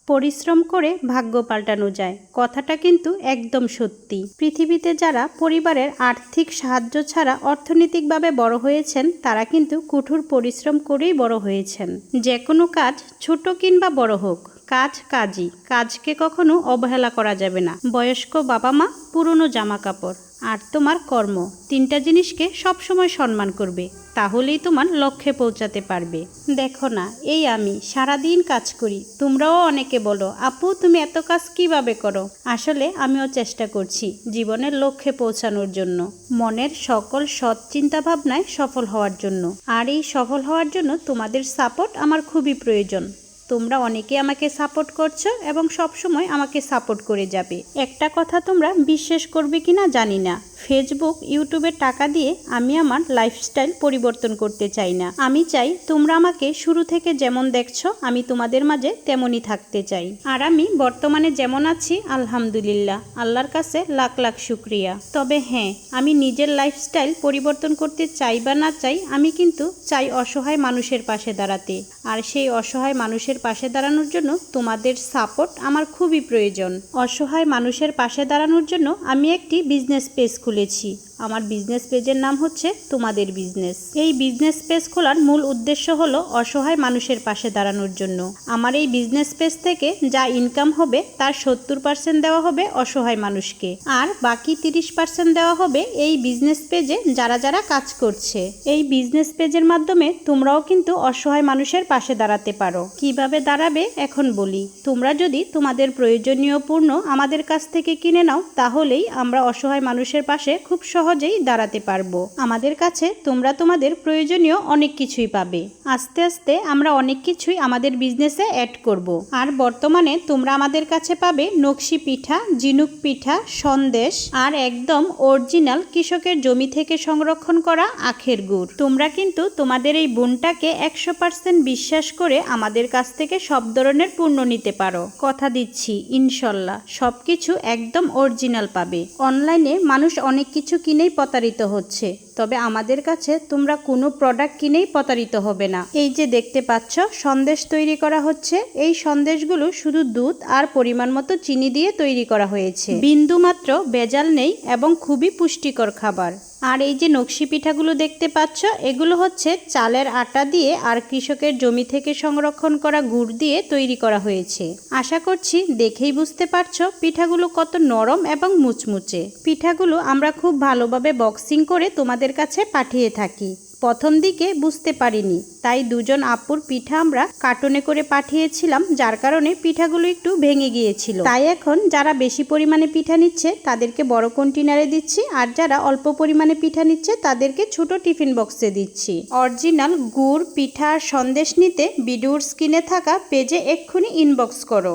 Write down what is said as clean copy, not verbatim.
পরিশ্রম করে ভাগ্য পাল্টানো যায়, কথাটা কিন্তু একদম সত্যি। পৃথিবীতে যারা পরিবারের আর্থিক সাহায্য ছাড়া অর্থনৈতিকভাবে বড় হয়েছেন তারা কিন্তু কঠোর পরিশ্রম করেই বড় হয়েছেন। যে কোনো কাজ ছোট কিংবা বড় হোক, কাজ কাজই, কাজকে কখনো অবহেলা করা যাবে না। বয়স্ক বাবা মা, পুরনো জামা কাপড় আর তোমার কর্ম, তিনটা জিনিসকে সবসময় সম্মান করবে, তাহলেই তোমার লক্ষ্যে পৌঁছাতে পারবে। দেখো না, এই আমি সারাদিন কাজ করি, তোমরাও অনেকে বলো আপু তুমি এত কাজ কিভাবে করো। আসলে আমিও চেষ্টা করছি জীবনের লক্ষ্যে পৌঁছানোর জন্য, মনের সকল সৎ চিন্তা ভাবনায় সফল হওয়ার জন্য। আর এই সফল হওয়ার জন্য তোমাদের সাপোর্ট আমার খুবই প্রয়োজন। তোমরা অনেকে আমাকে সাপোর্ট করছো এবং সবসময় আমাকে সাপোর্ট করে যাবে। একটা কথা তোমরা বিশ্বাস করবে কিনা জানি না, ফেসবুক ইউটিউবের টাকা দিয়ে আমি আমার লাইফস্টাইল পরিবর্তন করতে চাই না। আমি চাই তোমরা আমাকে শুরু থেকে যেমন দেখছো আমি তোমাদের মাঝে তেমনই থাকতে চাই। আর আমি বর্তমানে যেমন আছি আলহামদুলিল্লাহ, আল্লাহর কাছে লাখ লাখ শুক্রিয়া। তবে হ্যাঁ, আমি নিজের লাইফস্টাইল পরিবর্তন করতে চাই বা না চাই, আমি কিন্তু চাই অসহায় মানুষের পাশে দাঁড়াতে। আর সেই অসহায় মানুষের পাশে দাঁড়ানোর জন্য তোমাদের সাপোর্ট আমার খুবই প্রয়োজন। অসহায় মানুষের পাশে দাঁড়ানোর জন্য আমি একটি বিজনেস পেজ খুলেছি। আমার বিজনেস পেজের নাম হচ্ছে তোমাদের বিজনেস। এই বিজনেস পেজ খোলার মূল উদ্দেশ্য হলো অসহায় মানুষের পাশে দাঁড়ানোর জন্য। আমার এই বিজনেস পেজ থেকে যা ইনকাম হবে তার 70% দেওয়া হবে অসহায় মানুষকে, আর বাকি 30% দেওয়া হবে এই বিজনেস পেজে যারা যারা কাজ করছে। এই বিজনেস পেজের মাধ্যমে তোমরাও কিন্তু অসহায় মানুষের পাশে দাঁড়াতে পারো। কিভাবে দাঁড়াবে এখন বলি। তোমরা যদি তোমাদের প্রয়োজনীয় পণ্য আমাদের কাছ থেকে কিনে নাও, তাহলেই আমরা অসহায় মানুষের পাশে খুব সহজেই দাঁড়াতে পারবো। আমাদের কাছে তোমরা তোমাদের প্রয়োজনীয় অনেক কিছুই পাবে। আস্তে আস্তে আমরা অনেক কিছুই আমাদের বিজনেসে অ্যাড করব। আর বর্তমানে তোমরা আমাদের কাছে পাবে নকশি পিঠা, ঝিনুক পিঠা, সন্দেশ আর একদম অরিজিনাল কৃষকের জমি থেকে সংরক্ষণ করা আখের গুড়। তোমরা কিন্তু তোমাদের এই বোনটাকে 100% বিশ্বাস করে আমাদের কাছ থেকে সব ধরনের পণ্য নিতে পারো। কথা দিচ্ছি ইনশাল্লাহ সবকিছু একদম অরিজিনাল পাবে। অনলাইনে মানুষ অনেক কিছু কিনেই প্রতারিত হচ্ছে, তবে আমাদের কাছে তোমরা কোনো প্রোডাক্ট কিনেই প্রতারিত হবে না। এই যে দেখতে পাচ্ছ সন্দেশ তৈরি করা হচ্ছে, এই সন্দেশগুলো শুধু দুধ আর পরিমাণ মতো চিনি দিয়ে তৈরি করা হয়েছে, বিন্দুমাত্র ভেজাল নেই এবং খুবই পুষ্টিকর খাবার। আর এই যে নকশি পিঠাগুলো দেখতে পাচ্ছ, এগুলো হচ্ছে চালের আটা দিয়ে আর কৃষকের জমি থেকে সংরক্ষণ করা গুড় দিয়ে তৈরি করা হয়েছে। আশা করছি দেখেই বুঝতে পারছো পিঠাগুলো কত নরম এবং মুচমুচে। পিঠাগুলো আমরা খুব ভালোভাবে বক্সিং করে তোমাদের কাছে পাঠিয়ে থাকি। প্রথম দিকে বুঝতে পারিনি, তাই দুজন আপুর পিঠা আমরা কার্টুনে করে পাঠিয়েছিলাম, যার কারণে পিঠাগুলো একটু ভেঙে গিয়েছিল। তাই এখন যারা বেশি পরিমাণে পিঠা নিচ্ছে তাদেরকে বড় কন্টেনারে দিচ্ছি, আর যারা অল্প পরিমাণে পিঠা নিচ্ছে তাদেরকে ছোট টিফিন বক্সে দিচ্ছি। অরিজিনাল গুড়, পিঠা আর সন্দেশ নিতে ভিডিওর স্ক্রিনে থাকা পেজে এক্ষুনি ইনবক্স করো।